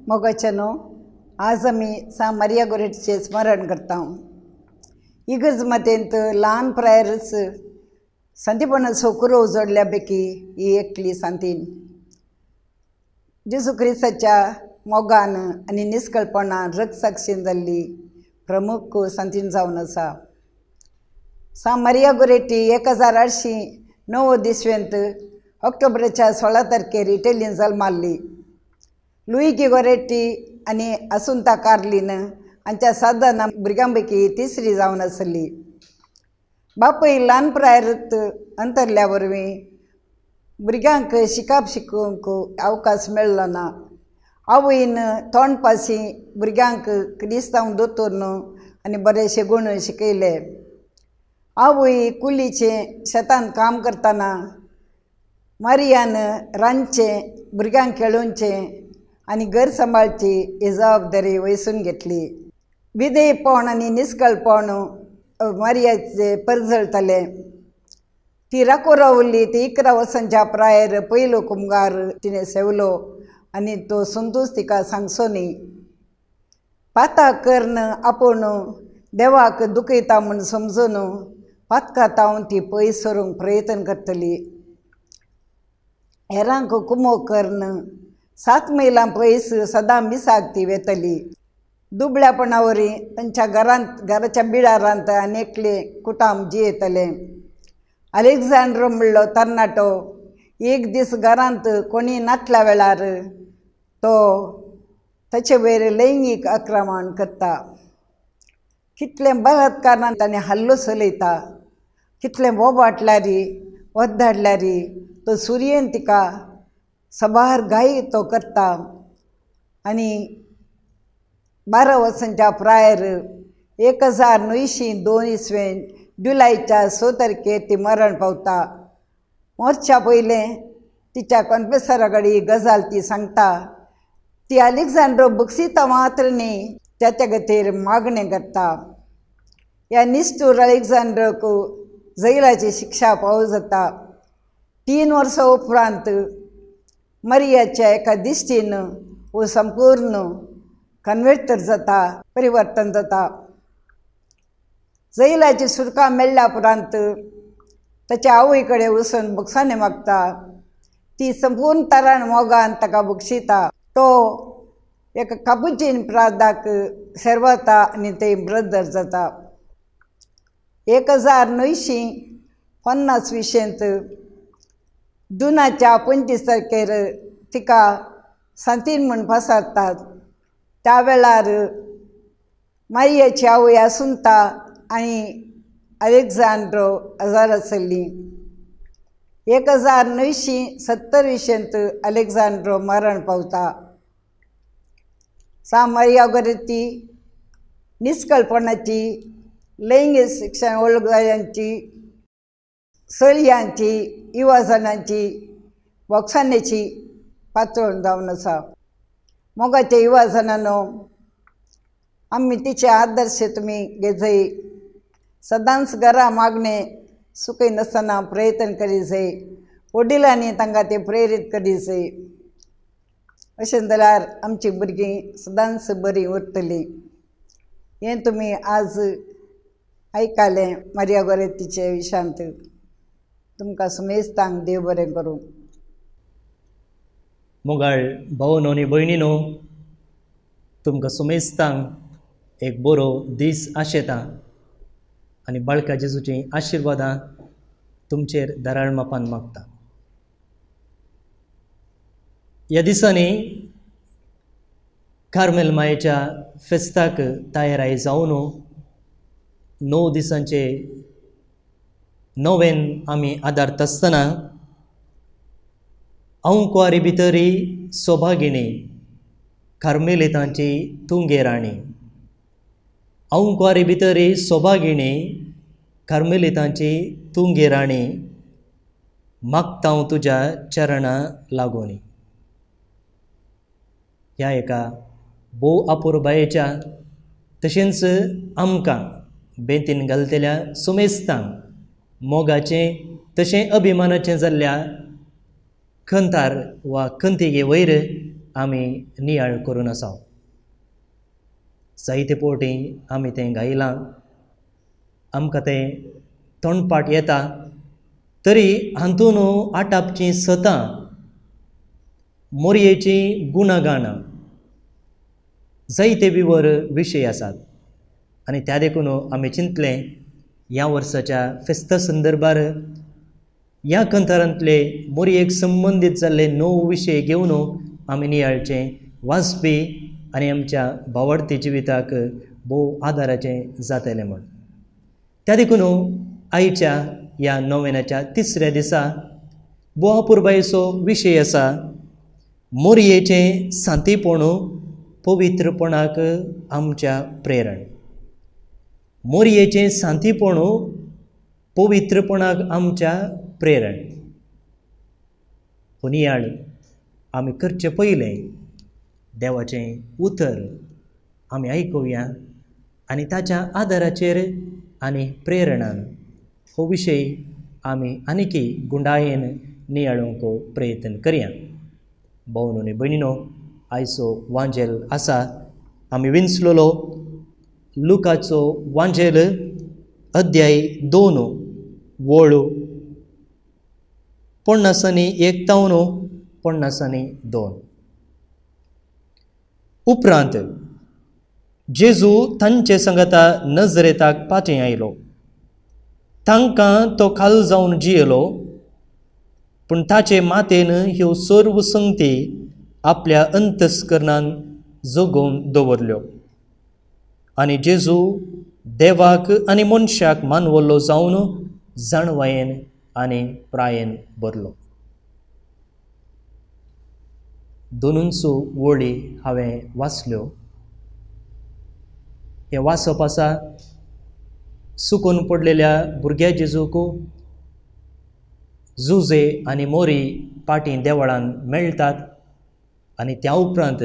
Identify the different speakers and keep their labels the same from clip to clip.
Speaker 1: मोगाचनो आज आमी सा मारिया गोरेटीचे स्मरण करता। इगर्ज मतेंत ल्हान प्रायर्स संतीपण सोकुरो उजडल्या पैकी ही एकली सांतीन जेजू क्रिस्ताच्या मोगान आनी निश्कळपणान रक्तसाक्षीन जाल्ली प्रमुख सांतीन जावन आसा। सा मारिया गोरेटी 1809 दिसवेंत ऑक्टोबराच्या 16 तारखेर इटलीन जल्माल्ली। लुईगी गोरेटी आनी असुंता कार्लीन हांच्या 7 जाणां भुरग्यांपैकी तिसरी जावन आसली। बापूय ल्हान प्रायरांत अंतरल्या वरवीं भुरग्यांक शिकप शिकोवंक अवकाश मेळ्ळो ना। आवयन तोंडपाशी भुरग्यांक क्रिस्तांव दोतोर आनी बरेशे गुण शिकयले। आवय कुलीचें शेतान काम करतना मारियान रांदचें, भुरग्यांक खेळोवचें आनी घर सांबाळची ही जबाबदारी वयसून घेतली। विधेयपण आनी निश्कळपण मारियाचे परजळताले। ती राखो रावली ती 11 वर्सांच्या प्रायर पयलो कुंभार तिणें सेवलो आनी तो संतोष तिका सांगसो न्ही। पाता कर्ण आपूण देवाक दुखयता म्हूण समजून पातकातावन ती पयस सरूंक प्रयत्न करतली। हेरांक कुमो कर्ण 7 मैलां पयस सदां मिसाक ती वेतली। दुबळ्यापणावरी तांच्या घराच्या बिडारांत अनेकले कुटाम जियेतले। अलेक्झांड्र म्हणलो तरणाटो एक दीस घरांत कोणी नातल्या वेळार तो ताचे वयर लैंगीक आक्रमण करता। कितले बलात्कारान ताणें हल्लो चलयता, कितले बोबाटल्यारी वत धाडल्यारी तो सुरयेन तिका सबार घाई तो करता आनी 12 वर्सांच्या प्रायर 1902 इसवेन जुलैच्या 6 तारखेर ती मरण पावता. मरच्या पयलें तिच्या कॉन्फेसरा कडेन गजाल ती सांगता. ती अलेक्झांड्रो बक्षिता मात्र न्ही, त्याच्या खातीर मागणें करता. ह्या निश्चूर अलेक्झांड्रोक जैलाची शिक्षा फावो जाता. 3 वर्सां उपरांत मरियाच्या एका दिश्टीन वो संपूर्ण कन्वर्टर जाता, परिवर्तन जाता. जैलाची सुटका मेळ्ळ्या उपरांत ताच्या आवय कडेन वचून बक्षाने मागता. ती संपूर्ण तरान मोगान ताका बक्षिता. तो एका कापुचीन प्रादाक सेरवता आनी ते ब्रदर जाता. 1950 जुनाच्या 25 तारखेर तिका सांतीन म्हूण पसारतात. त्या वेळार मारियाची आवय आसुंता आनी अलेक्झांड्रो आजार आसली. 1927 अलेक्झांड्रो मरण पावता. मारिया गोरेती निश्कळपणाची, लैंगीक शिक्षण वळगयांची, चलयांची, युवा जणांची, वखसानेची पातळ जावन आसा. मोगाच्या युवा जणांनो, आमी तिचे आदर्श तुमी घेजय. सदांच घरा मागणे सुखय नासतना प्रयत्न करी जाय. वडिलांनी तांकां ते प्रेरीत करी जाय. अशें जाल्यार आमची भुरगीं सदांच बरीं उरतलीं. हें तुमी आज आयकलें मारिया गोरेतीचे विशांत. तुमकां सुमेस्तांक देव बरें करूं.
Speaker 2: मोगाळ भावनो आनी भयणीनो, तुमकां सुमेस्तांक एक बरो दीस आशेता आनी बाळका जेजूची आशिर्वादां तुमचेर दाराळ मापान मागता. ह्या दिसांनी कार्मेल मायेच्या फेस्ताक तयाराय जावन 9 दिसांचे नोवेन आमी आदारत आसतना अंकुवारी भितरी सोभागिणी कार्मेलितांची तुंगेराणी. अंकुवारी भितरी सोभागिणी कार्मेलितांची तुंगेराणी, मागता हांव तुज्या चरणां लागोनी. ह्या एका भोव अपुरबायेच्या तशेंच आमकां बेंतीन घालतल्या सुमेस्तांक मोगाचें तशें अभिमानाचें जाल्ल्या खंतार वा खंतिगे वयर आमी नियाळ करून आसा. जायते फावटी आमी तें गायलां, आमकां तें तोंडपाट येता, तरी हातून आटापचीं सतां मोरयेची गुणगाणां जायते विवर विशय आसात. आनी त्या देखून आमी चिंतलें ह्या वर्साच्या फेस्ता संदर्भार ह्या कंथारांतले मोरयेक संबंदीत जाल्ले 9 विशय घेवन आमी नियाळचें वाचपी आनी आमच्या भावार्थी जिविताक भोव आदाराचें जातलें म्हण. त्या देखून आयच्या ह्या नोवेनाच्या 3ऱ्या दिसा भोव अपुरबायेचो विशय आसा, मोरयेचें सांतीपण पवित्रपणाक आमच्या प्रेरण. मोरयेचें सांतीपण पवित्रपणाक आमच्या प्रेरण. हो नियाळ आमी करचे पयलें देवाचें उतर आमी आयकुया आनी ताच्या आदाराचेर आनी प्रेरणान हो विशय आमी आनिकी गुंडायेन नियाळूंक प्रयत्न करया. भावनो आनी भयणीनो, आयचो वांजेल आसा आमी विंचलोलो लुकाचो वांजेल अध्याय 2 वळ 50-51-52. उपरांत जेजू तांचे संगता नजरेताक पाचें आयलो. तांकां तो खाल जावन जियेलो, पूण ताचे मातेन ह्यो सर्व संगती आपल्या अंतस्करणान जगोवन दवरल्यो. आनी जेजू देवाक आनी मनशाक मानवल्लो जावन जाणवायेन आनी प्रायेन भरलो. दोनूच वळी हांवें वाचल्यो. हे वाचप आसा सुकून पडलेल्या भुरग्या जेजूक जुजे आनी मोरी पाटी देवळान मेळटात आनी त्या उपरांत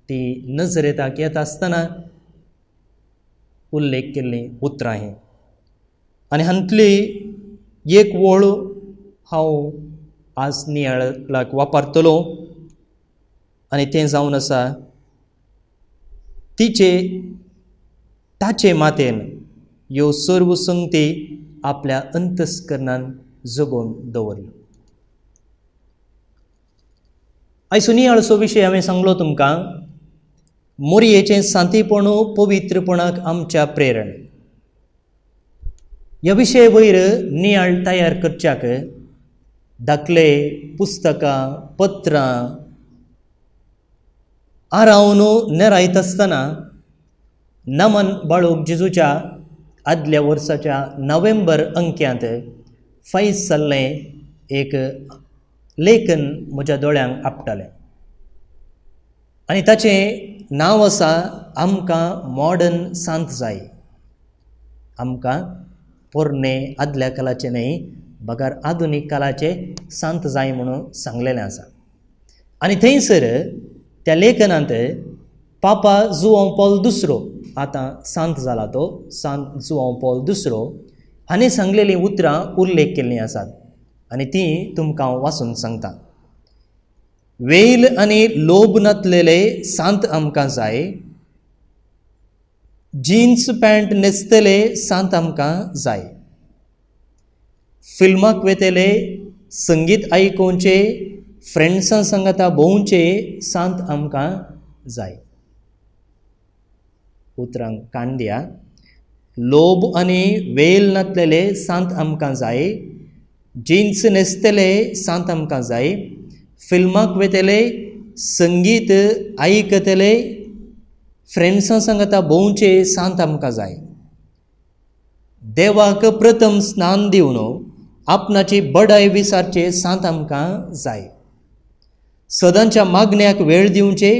Speaker 2: ती नजरेताक येता आसतना उल्लेख केल्लीं उतरां ही. आनी हातूंतली एक वळ हांव आज नियाळाक वापरतलो आनी तें जावन आसा ताचे मातेन ह्यो सर्व संगती आपल्या अंतस्करणान जगोवन दवरल्यो. आयचो नियाळसो विशय हांवें सांगलो तुमकां, मोरयेचें सांतीपण पवित्रपणाक आमच्या प्रेरण. ह्या विशया वयर नियाळ तयार करच्याक दाखले, पुस्तकां, पत्रां रावन नेरायत आसतना नमन बाळूक जेजूच्या आदल्या वर्साच्या नोव्हेंबर अंक्यांत फायज जाल्लें एक लेखन म्हज्या दोळ्यांक आपटलें आनी ताचें नांव आसा आमकां मॉडर्न सांत जाय. आमकां पोरणे आदल्या काळाचें न्हय बगार आधुनीक काळाचे सांत जाय म्हणून सांगलेलें आसा. आनी थंयसर त्या लेखनांत पापा जुआंव पॉल दुसरो, आतां सांत जाला तो सांत जुआंव पॉल दुसरो, हाणें सांगलेलीं उतरां उल्लेख केल्लीं आसात आनी तीं तुमकां हांव वाचून सांगता. वेल आनी लोभ नातलेले सांत आमकां जाय, जिन्स पॅन्ट न्हेसतले सांत आमकां जाय, फिल्माक वेतेले, संगीत आयकोवचे, फ्रेंड्सां सांगाता भोंवचे सांत आमकां जाय. उतरांक कान दिया. लोभ आनी वेल नातलेले सांत आमकां जाय, जिन्स न्हेसतले सांत आमकां जाय, फिल्माक वेतेले, संगीत आयकतले, फ्रेंड्सां सांगाता भोंवचे सांत आमकां जाय. देवाक प्रथम स्नान दिवन आपणाची बडाय विसारचे सांत आमकां जाय. सदांच्या मागण्याक वेळ दिवचे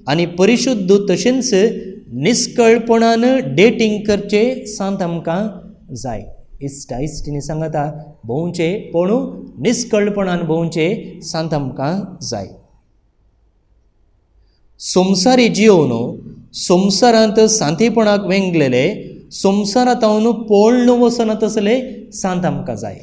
Speaker 2: आनी परिशुद्ध तशेंच निश्कळपणान डेटिंग करचे सांत आमकां जाय. इश्टा इश्टिणी सांगाता भोंवचे पूण निश्कळपणान भोंवचे सांत आमकां जाय. संवसारी जिवन संवसारांत सांतीपणाक वेंगलेले, संवसारांत पळोवन वचनात तसले सांत आमकां जाय.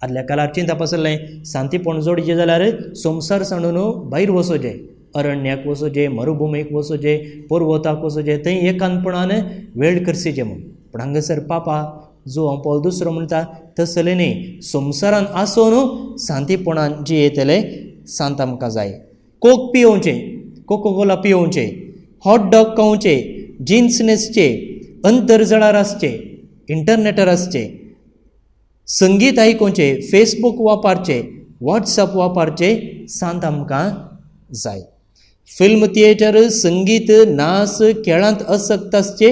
Speaker 2: आदल्या काळार चिंता पसरलें सांतीपण जोडचें जाल्यार संवसार सोडून भायर वचोचें, अरण्याक वचोचें, मरुभुमीक वचोचें, पर्वताक वचोचें, थंय एकांतपणान वेळ करचें म्हूण. पूण हांगासर पापा जुआंव पॉल दुसरो म्हणटा तसलें न्ही, संवसारान आसून सांतीपणान जियेतले सांत आमकां जाय. कोक पियोवचें, कोकोकोला पियोवचें, हॉट डॉग खावचें, जिन्स न्हेसचे, अंतर्जळार आसचें, इंटरनेटार आसचें, संगीत आयकोवचें, फेसबूक वापरचें, वॉट्सॲप वापरचें सांत आमकां जाय. फिल्म थिएटर, संगीत, नाच, खेळांत आसक्त आसचे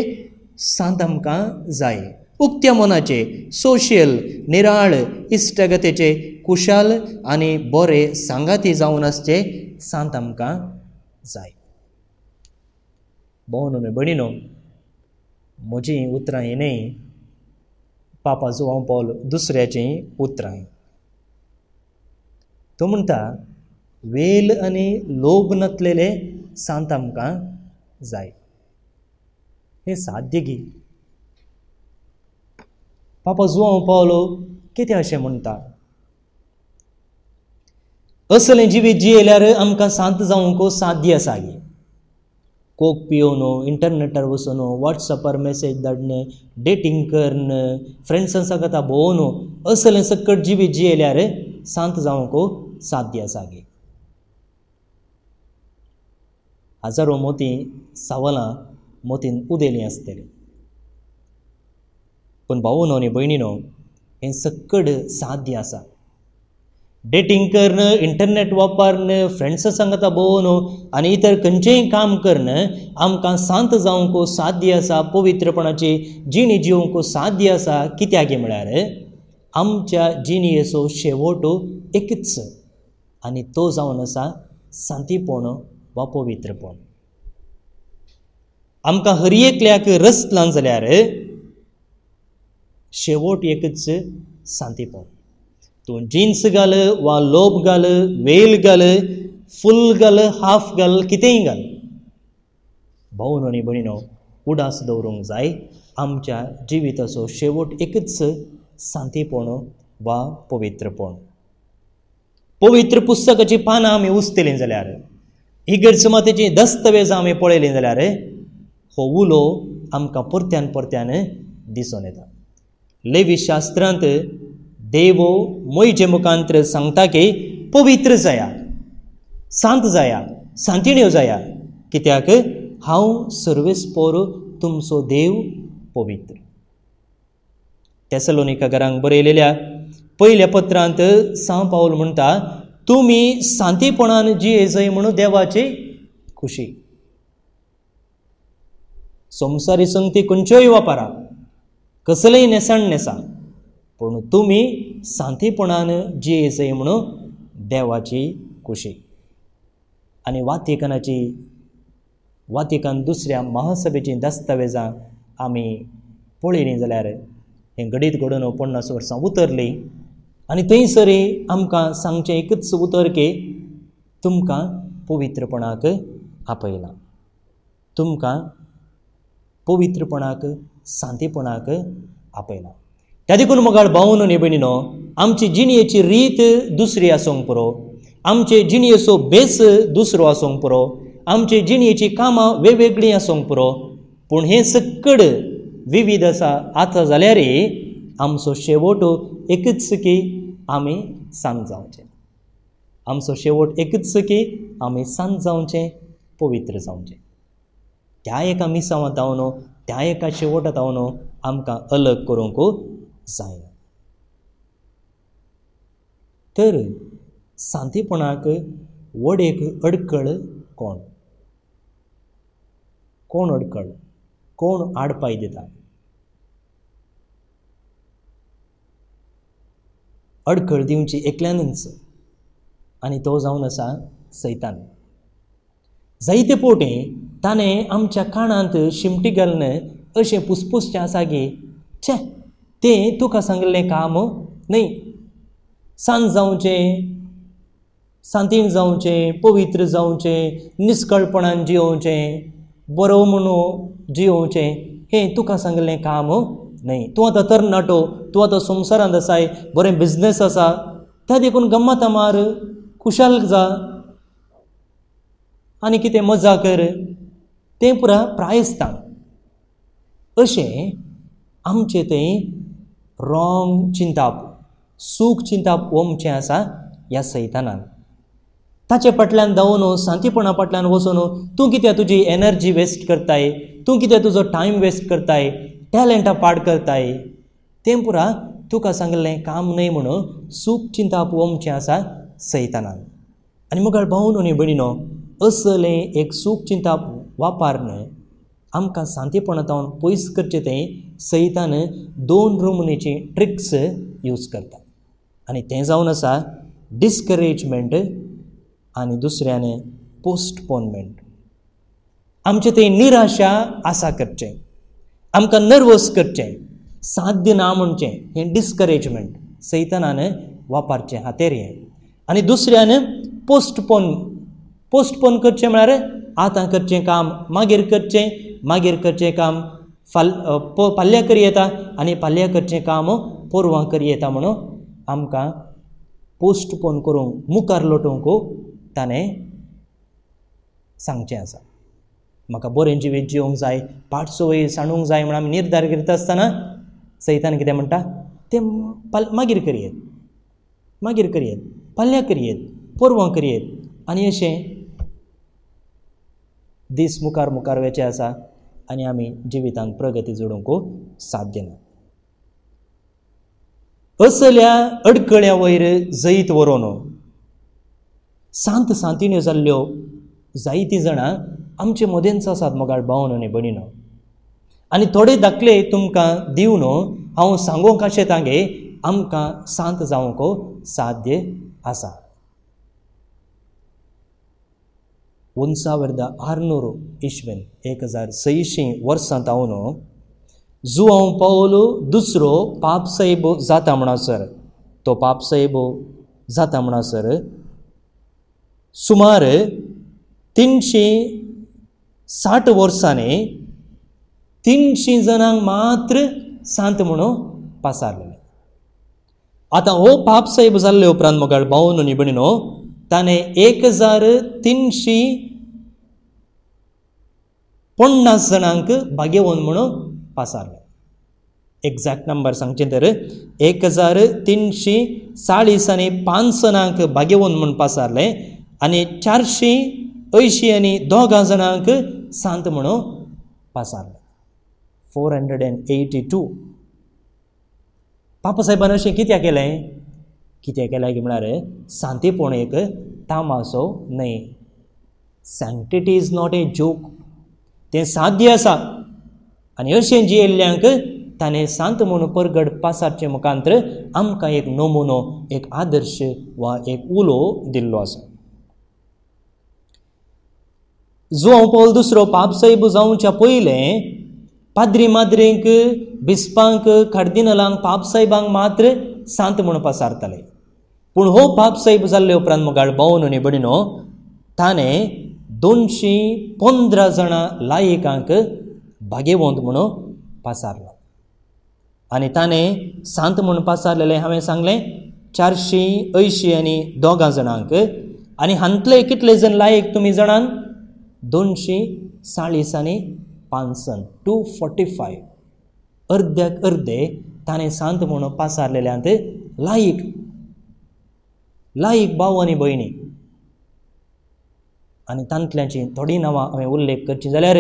Speaker 2: सांत आमकां जाय. उक्त्या मनाचे, सोशियल, निराळ, इश्टगतेचे, कुशाल आनी बरे सांगाती जावन आसचे सांत आमकां जाय. भोवनो भणीनो, म्हजीं उतरां ही न्हय, पापा जुआंव पॉल दुसऱ्याचीं उतरां. तो म्हणटा वेल आनी लोभ नातलेले सांत आमकां जाय. हें साध्य गी. पापा जुआंव पॉल कितें अशें म्हणटा? असलें जिवीत जियेल्यार आमकां सांत जावंक साध्य आसा गी. कोक पियोवन, इंटरनेटार वचून, वॉट्सॲपार मेसेज धाडन, डेटिंग करन, फ्रेंड्सां सांगाता भोंवन, असलें सकट जिवीत जियेल्यार सांत जावंक साध्य आसा गे. हजारो मोती सावलां मोतीन उदेलीं आसतलीं. पूण भावनो आनी भयणीनो, हें सकट साध्य आसा. डेटिंग करन, इंटरनेट वापरन, फ्रेंड्सां सांगाता भोंवन आनी इतर खंयचेंय काम करन आमकां सांत जावंक साध्य आसा, पवित्रपणाची जिणी जिवंक साध्य आसा. कित्याक म्हळ्यार आमच्या जिणयेचो शेवट एकच आनी तो जावन आसा सांतीपण वा पवित्रपण. आमकां हर एकल्याक रचलां जाल्यार शेवट एकच सांतीपण. तूं जिन्स घाल वा लोब घाल, वेल घाल, फुल घाल, हाफ घाल, कितेंय घाल, भावन आनी भयणीनो, उडास दवरूंक जाय. आमच्या जिविताचो शेवट एकच सांतीपण वा पवित्रपण. पवित्र पुस्तकाची पानां आमी उस्तलीं जाल्यार, इगर्ज मातेची दस्तवेजां आमी पळयलीं जाल्यार हो उलो आमकां परत्यान परत्यान दिसून येता. लेवी शास्त्रांत देव मोयजे मुखांतर सांगता की पवित्र जाया, सांत जाया, सांतिण्यो जाया, कित्याक हांव सर्वेस्पोर तुमचो देव पवित्र. तेसलोनिकांक बरयलेल्या पयल्या पत्रांत सांव पावल म्हणटा, तुमी सांतीपणान जिये जय म्हणून देवाची खुशी. संवसारी संगती खंयच्योय वापरा, कसलेय नेसाण नेसा, पूण तुमी सांतीपणान जिये जय म्हणून देवाची खुशी. आनी वातिकान दुसऱ्या महासभेची दस्तावेजां आमी पळयलीं जाल्यार हें घडीत घडोवन 50 वर्सां उतरली आनी थंयसरी आमकां सांगचें एकच उतर की तुमकां पवित्रपणाक आपयलां, तुमकां पवित्रपणाक, सांतीपणाक आपयलां. त्या देखून मोगाळ भावन आनी भयणीनो, आमची जिणयेची रीत दुसरी आसूंक पुरो, आमचे जिणयेचो बेस दुसरो आसूंक पुरो, आमचे जिणयेची कामां वेगवेगळीं आसूंक पुरो, पूण हें सकड विविध आसा आतां जाल्यारय आमचो शेवट एकच की आमी सांत जावचें. आमचो शेवट एकच की आमी सांत जावचें, पवित्र जावचें. त्या एका मिसावांत हांव त्या एका शेवटांत हांव आमकां अलग करूंक जायना. तर सांतीपणाक वडेक अडखळ कोण? कोण अडखळ? कोण आडपाय दिता? अडखळ दिवची एकल्यानच, आनी तो जावन आसा सैतान. जायते फावटी ताणें आमच्या कानांत शिमटी घालून अशें पुसपुसचें आसा की छे, तें तुका सांगलें काम न्हय. सांत जावचें, सांतीण जावचें, पवित्र जावचें, निश्कळपणान जियोवचें, बरो म्हणून जियोवचें, हें तुका सांगलें काम न्हय. तूं आतां तरणाटो, तूं आतां संवसारांत आसाय, बरें बिजनेस आसा, त्या देखून गम्मत मार, खुशाल जा आनी कितें मजा कर, तें पुरा प्रायस्तां. अशें आमचें तें रॉंग चिंताप, सूख चिंताप वमचें आसा ह्या सैतानान. ताचे फाटल्यान धांवन, सांतीपणा फाटल्यान वचून तूं कित्याक तुजी एनर्जी वेस्ट करताय, तूं कित्याक तुजो टायम वेस्ट करताय, टॅलंटां पाड करताय, तें पुरा तुका सांगलें काम न्हय म्हणून सूख चिंताप वमचें आसा सैतानान. आनी मुखार भावन आनी भयणीनो, असलें एक सूख चिंताप वापरन आमकां सांतीपणांतावन पयस करचें तें सैतान 2 नमुनेची ट्रिक्स यूज करता. आनी तें जावन आसा डिस्करेजमेंट आनी दुसऱ्यान पोस्टपोनमेंट. आमचें तें निराशा आसा करचें, आमकां नर्वस करचें, साध्य ना म्हणचें, हें डिस्करेजमेंट सैतानान वापरचें हातेर हें. आनी दुसऱ्यान पोस्टपोन करचें म्हळ्यार आतां करचें काम मागीर करचें काम फाल्यां करी येता आनी फाल्यां करचें काम पोरवां करी येता म्हणून आमकां पोस्टपोन करूंक, मुखार लोटोवंक ताणें सांगचें आसा. म्हाका बरें जिवीत जिवंक जाय, पाठ सवय सांडूंक जाय म्हणून आमी निर्धार करीत आसतना सैतान कितें म्हणटा, तें मागीर करियेत, फाल्यां करियेत, पोरवां करियेत. आनी अशें दीस मुखार वेचे आसा आनी आमी जिवितांत प्रगती जोडूंक साध्य ना. असल्या अडखळ्या वयर जैत व्हरोन सांतिण्यो जाल्ल्यो जायतीं जाणां आमचे मदेंच आसात मोगाळ भावन आनी भयणीनो. आनी थोडे दाखले तुमकां दिवन हांव सांगूंक अशें तांगे आमकां शांत जावंक साध्य आसा. 1600 इश्वेन 1600 वर्सां जावन जुआंव पौलो दुसरो पापसाहेब जाता म्हणसर तो पापसाहेब जाता म्हणसर सुमार 360 वर्सांनी 300 जणांक मात्र सांत म्हणून पासारलेले. आतां हो पापसाहेब जाल्ले उपरांत मोगाळ भावन आनी भयणीनो ताणें 1350 जणांक भाग्यवन म्हणून पासारले. एक्झॅक्ट नंबर सांगचे तर 1340 आनी 5 जणांक भाग्यवन म्हणून पासारले आनी 480 जणांक सांत म्हणून पासारले. 482. पापसाहेबान अशें कित्याक केलें की म्हळ्यार सांतीपण एक तामासो न्हय. सॅंक्टिटी इज नॉट ए जोक. तें साध्य आसा आनी अशें जियेल्ल्यांक ताणें सांत म्हणून परगट पासारचे मुखांतर आमकां एक नमुनो एक आदर्श वा एक उलो दिल्लो आसा. जुआंव पौल दुसरो पापसाहेब जावच्या पयलें पाद्री माद्रींक बिस्पांक कार्दिनलांक पापसाहेबांक मात्र सांत म्हणून पासारताले. पूण हो पापसाहेब जाल्ले उपरांत मोगाळ भावन आनी भयणीनो ताणें 215 जाणां लायकांक भाग्यवंत म्हणून पासारलो. आनी ताणें सांत म्हणून पासारलेलें हांवें सांगलें 482 जणांक आनी हांतले कितले जण लायक तुमी जाणान 240 आनी 5 245. अर्द्याक अर्दे ताणें सांत म्हणून पासारलेल्यांत लायक भाव आनी भयणी. आनी तांतल्याची थोडी नांवां हांवें उल्लेख करची जाल्यार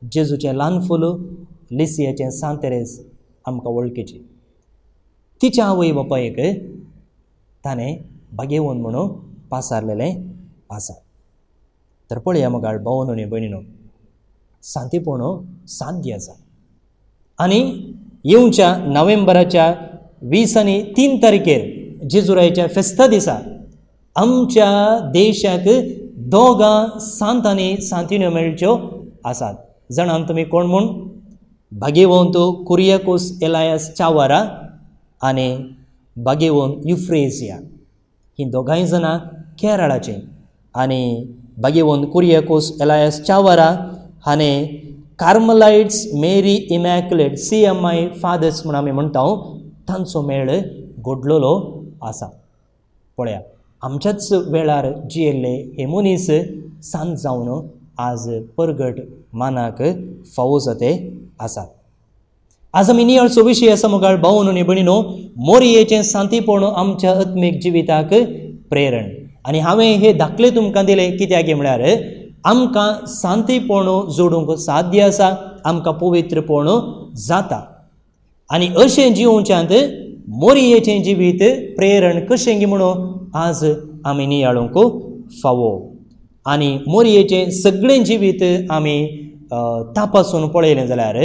Speaker 2: जेजूचें ल्हान फूल लिसियाचें सांत तेरेस आमकां वळखीची. तिच्या आवय बापायक ताणें भाग्यवन म्हणून पासारलेलें आसा. तर पळया मोगाळ भावन आनी भयणीनो सांतीपण साध्य आसा. आनी येवच्या नोव्हेंबराच्या 20 आनी 3 तारखेर जेजुरायेच्या फेस्ता दिसा आमच्या देशाक 2 सांत आनी सांतिण्यो मेळच्यो आसात. जाणान तुमी कोण म्हूण? भाग्यवंत कुरियाकोस एलायस चावारा आनी भाग्यवंत युफ्रेसिया. ही दोगांय जाणां केरळाचीं. आनी भाग्यवंत कुरियाकोस एलायस चावारा हाणें कार्मलाइट्स मेरी इमॅक्युलेट CMI फादर्स म्हूण आमी म्हणटा तांचो मेळ घडलोलो आसा. पळया आमच्याच वेळार जियेल्ले हे मनीस सांत जावन आज परगट मानाक फावो जाते आसात. आज आमी नियाळचो विशय आसा मोगाळ भावन आनी भयणीनो मोरयेचें सांतीपण आमच्या आत्मीक जिविताक प्रेरण. आनी हांवें हे दाखले तुमकां दिले कित्याक म्हळ्यार आमकां सांतीपण जोडूंक साध्य आसा. आमकां पवित्रपण जाता. आनी अशें जिवोवच्यांत मोरयेचें जिवीत प्रेरण कशें गी म्हणून आज आमी नियाळूंक फावो. आनी मोरयेचें सगळें जिवीत आमी तपासून पळयलें जाल्यार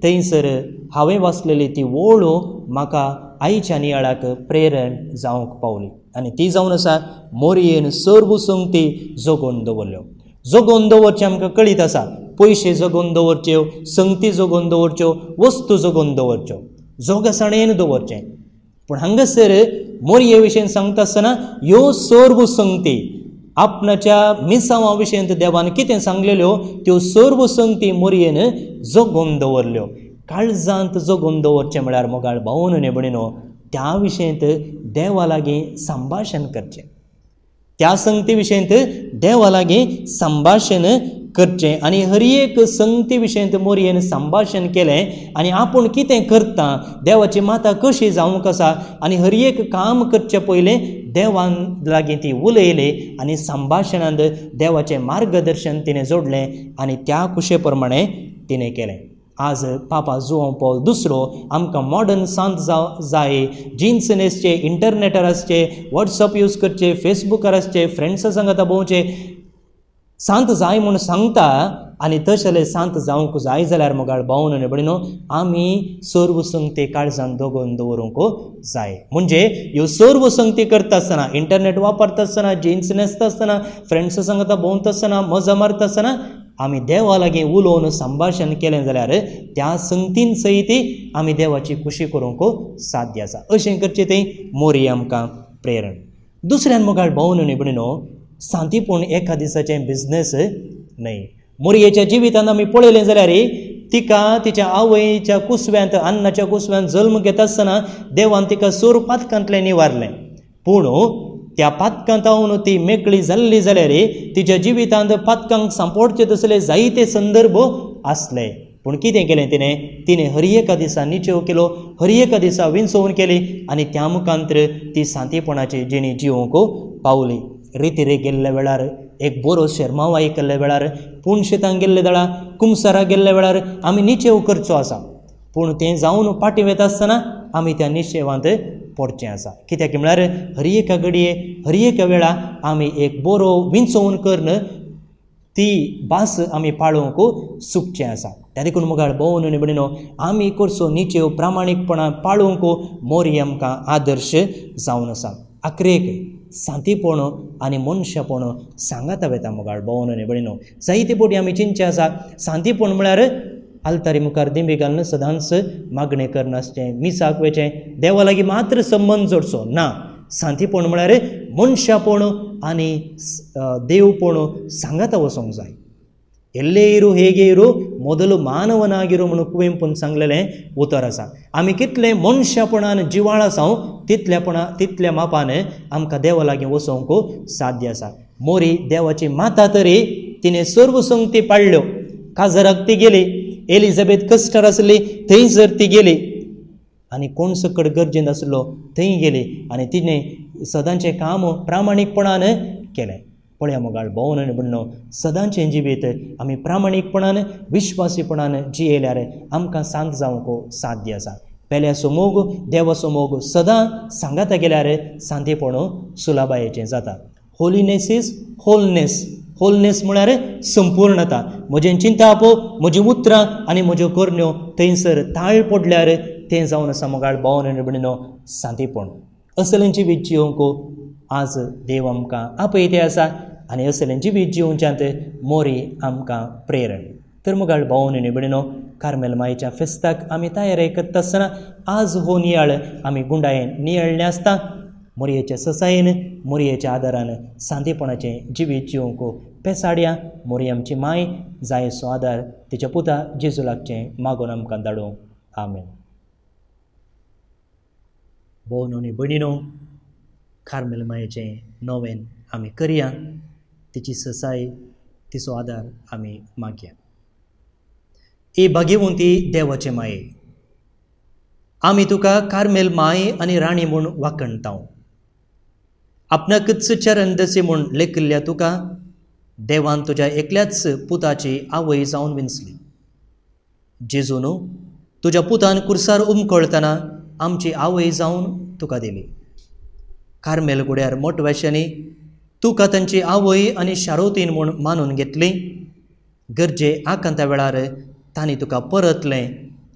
Speaker 2: थंयसर हांवें वाचलेली ती वळू म्हाका आयच्या नियाळाक प्रेरण जावंक पावली. आनी ती जावन आसा मोरयेन सर्व संगती जगोवन दवरल्यो. जगोवन दवरचें आमकां कळीत आसा. पयशे जगोवन दवरच्यो, संगती जगोवन दवरच्यो, वस्तू जगोवन दवरच्यो, जोगसाणेन दवरचें. पूण हांगासर मोरये विशयी सांगता आसतना ह्यो सर्व संगती आपणाच्या मिसांवां विशयी देवान कितें सांगलेल्यो त्यो सर्व संगती मोरयेन जगोवन दवरल्यो. काळजांत जगोवन दवरचें म्हळ्यार मोगाळ भावन आनी भयणीनो त्या विशयींत देवा लागीं संभाशण करचें. त्या संगती विशयींत देवा लागीं संभाशण करचें. आनी हर एक संगती विशयींत मोरयेन संभाशण केलें आनी आपूण कितें करता, देवाची माता कशी जावंक आसा आनी हर एक काम करचे पयलें देवान लागीं ती उलयली आनी संभाशणांत देवाचें मार्गदर्शन तिणें जोडलें आनी त्या कुशे प्रमाणे तिणें केलें. आज पापा जुआंव पौल दुसरो आमकां मॉडर्न सांत जाय, जिन्स न्हेसचे, इंटरनेटार आसचे, वॉट्सअप यूज करचे, फेसबुकार आसचे, फ्रेंड्सा सांगात भोंवचे, सांत जाय म्हूण सांगता. आनी तशें सांत जावंक जाय जाल्यार मोगाळ भावन आनी भयणीनो आमी सर्व संगती काळजान दोगोन दवरूंक जाय. म्हणजे ह्यो सर्व संगती करता आसतना, इंटरनेट वापरता आसतना, जिन्स न्हेसता आसतना, फ्रेंड्स सांगता भोंवता आसतना, मजा मारता आसतना आमी देवा लागीं उलोवन संभाशण केलें जाल्यार त्या संगतीन सयत आमी देवाची खुशी करूंक साध्य आसा. अशें करचें तें मोरी आमकां प्रेरण. दुसऱ्यान मोगाळ भावन आनी भयणीनो सांतीपूण एका दिसाचें बिझनेस न्हय. मोरयेच्या जिवितांत आमी पळयलें जाल्यार तिका तिच्या आवयच्या कुसव्यांत, अन्नाच्या कुसव्यांत जल्म घेता आसतना देवान तिका सोर पातकांतलें निवारलें. पूण त्या पातकांत हांव ती मेकळी जाल्ली जाल्यार तिच्या जिवितांत पातकांक सांपडचे तसले जायते संदर्भ आसले. पूण कितें केलें तिणें हर एका दिसा निचेव केलो, हर एका दिसा विंचोवन केली आनी त्या मुखांतर ती सांतीपणाची जिणी जिवंक पावली. रितीरे गेल्ल्या वेळार, एक बरो शर्मावाई केल्ल्या वेळार, पूण शेतांत गेल्ले वेळार, कुमसाराक गेल्ल्या वेळार आमी निचेव करचो आसा. पूण तें जावन फाटीं वता आसतना आमी त्या निशेवांत पडचें आसा. कित्याक म्हळ्यार हर एका घडये, हर एका वेळा आमी एक बरो विंचोवन करन ती भास आमी पाळोवंक सुकचें आसा. त्या देखून मुखार भोवन आनी भयणीनो आमी करचो निचेव प्रामाणीकपणान पाळोवंक मोरी आमकां आदर्श जावन आसा. आखरेक सांतीपण आनी मनशापण सांगाता वेता मुखार भोवन आनी भयणीनो. जायते फावटी आमी चिंतचे आसा सांतीपण म्हळ्यार आल्तारी मुखार दिंबी घालून सदांच मागणें करनासचें, मिसाक वचचें, देवा लागीं मात्र संबंद जोडचो ना. सांतीपण म्हळ्यार मनशापण आनी देवपण सांगाता वचोंक जाय. ಎಲ್ಲೇ ಇರು ಹೇಗೆ ಇರು ಮೊದಲು ಮಾನವನಾಗಿರು म्हणून कुवेंपून सांगलेलें उतर आसा. आमी कितले मनशापणान जिवाळ आसां तितल्या मापान आमकां देवा लागीं वचोंक साध्य आसा. मोरी देवाची माता तरी तिणें सर्व संगती पाळ्ळ्यो. काजराक ती गेली, एलिझाबेथ कस्टर आसली थंयसर ती गेली आनी कोण सकट गरजेंत आसलो थंय गेली आनी तिणें सदांचें काम प्रामाणीकपणान केलें. पळया मोगाळ भोवन आनी भयणीनो सदांचें जिवीत आमी प्रामाणीकपणान विश्वासीपणान जियेल्यार आमकां सांत जावंक साध्य आसा. पेल्या समोग देवा समोग सदां सांगाता गेल्यार सांतेपण सुलाबायेचें जाता. Holiness is wholeness. होलनेस म्हळ्यार संपूर्णता. म्हजें चिंताप, म्हजीं उतरां आनी म्हज्यो करण्यो थंयसर ताळ पडल्यार तें जावन आसा मोगाळ भोवन आनी भयणीनो सांतीपण. असलें जिवीत जियोंक आज देव आमकां आपयते आसा आनी असलें जिवीत जिवोवच्यांत मोरी आमकां प्रेरण. तर मुगाळ भोवन आनी भयणीनो कार्मेल मायेच्या फेस्ताक आमी तयारी करता आसतना आज हो नियाळ आमी गुंडायेन नियळ्ळें आसता. मोरयेच्या ससायेन, मोरयेच्या आदारान सांतेपणाचें जिवीत जिवंक पेसाड्या. मोरी आमची माय जाय असो आदार तिच्या पुता जेजू लागचें मागून आमकां धाडूं. आमेन. भोवन आनी भयणीनो कार्मेल मायेचें नोवेन आमी करया. तिची ससाय, तिचो आदार आमी मागया. ए भाग्यवंती देवाचे माये, आमी तुका कार्मेल माय आनी राणी म्हूण वाखणटाव. आपणाकच चरण दसे म्हूण लेखिल्ल्या तुका देवान तुज्या एकल्याच पुताची आवय जावन विंचली. जेजून तुज्या पुतान कुर्सार उमकळतना आमची आवय जावन तुका दिली. कार्मेल गुड्यार मोटवेशांनी तुका तांची आवय आनी शारोतीन म्हूण मानून घेतली. गरजे आकांता वेळार तांणी तुका परतलें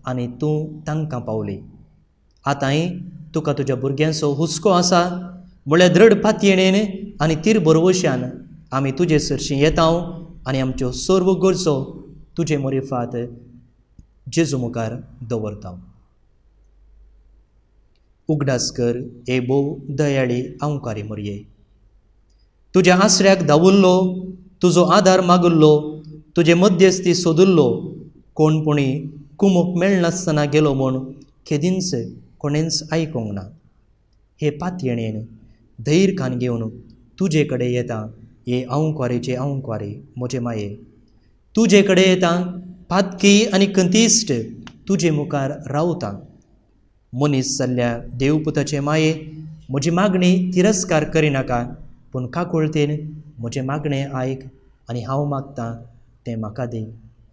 Speaker 2: आनी तूं तांकां पावली. आतांय तुका तुज्या भुरग्यांचो हुस्को आसा. म्हळ्यार दृढ पातयेणेन आनी तीर बरवश्यान आमी तुजे सरशीं येतांव आनी आमच्यो सर्व गरजो तुजे मोरिफात जेजू मुखार दवरतांव. उगडास कर ए बोव दयाळी आंवकारी मोरये. तुज्या आसऱ्याक धांवुल्लो, तुजो आदार मागुल्लो, तुजे मध्यस्थी सोदुल्लो कोणपुणी कुमूक मेळनासतना गेलो म्हूण केदींच कोणेंच आयकूंक ना. हे पातयेणेन धैर्य खान घेवन तुजे कडेन येता. हे आंवकारेचे आंवकारे म्हजे माये, तुजे कडेन येता. पातकी आनी कंतिश्ट तुजे मुखार रावता. मनीस जाल्ल्या देवपुताचे माये, म्हजी मागणी तिरस्कार करिनाका, पूण काकुळतेन म्हजें मागणें आयक आनी हांव मागतां तें म्हाका दी.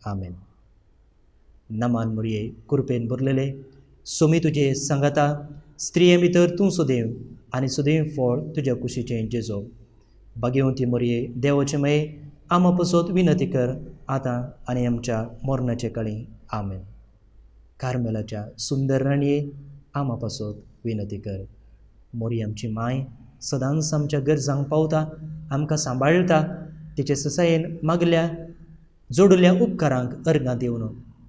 Speaker 2: आमेन. नमान मोरये कृपेन भरलेले सोमी तुजे सांगाता. स्त्रिये भितर तूं सुदैव आनी सुदैव फळ तुज्या कुशीचें जेजो. भाग्यवंती मोरये देवाचे माये, आमा पसोत विनती कर आतां आनी आमच्या मरणाचे काळी आमेन. कार्मेलाच्या सुंदर राणये आमा पासत विनंती कर. मोरी आमची माय सदांच आमच्या गरजांक पावता, आमकां सांबाळटा. तिचे ससायेन मागल्या जोडल्या उपकारांक अर्गां दिवन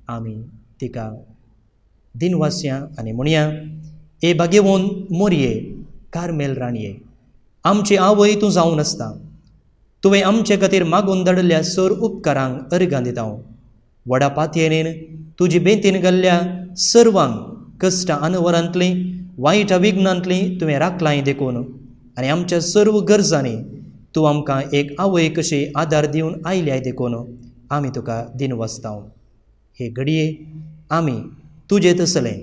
Speaker 2: आमी तिका दिनवास्या आनी म्हणया, ए भाग्यवान मोरये कार्मेल राणये, आमची आवय तूं जावन आसता. तुवें आमचे खातीर मागून धाडिल्ल्या सर उपकारांक अर्गां दिता. व्हडा पातयेन तुजी बेंतीन घाल्ल्या सर्वांक कश्टां अनवरांतलीं वायटा विघ्नांतलीं तुवें राखलाय देखून आनी आमच्या सर्व गरजांनी तूं आमकां एक आवय कशी आदार दिवन आयल्याय देखून आमी तुका दिनवासता. हे घडये आमी तुजें तसलें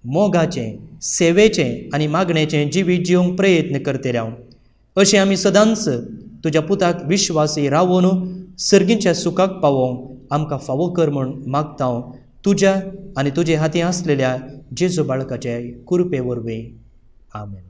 Speaker 2: मोगाचें, सेवेचें आनी मागणेचें जिवीत जिवंक प्रयत्न करते राव. अशें आमी सदांच तुज्या पुताक विश्वासी रावून सर्गीच्या सुखाक पावोवंक आमकां फावो कर म्हूण मागता. तुज्या आनी तुजे हाती आसलेल्या जेजू बाळकाचे कृपे वरवीं आमेन.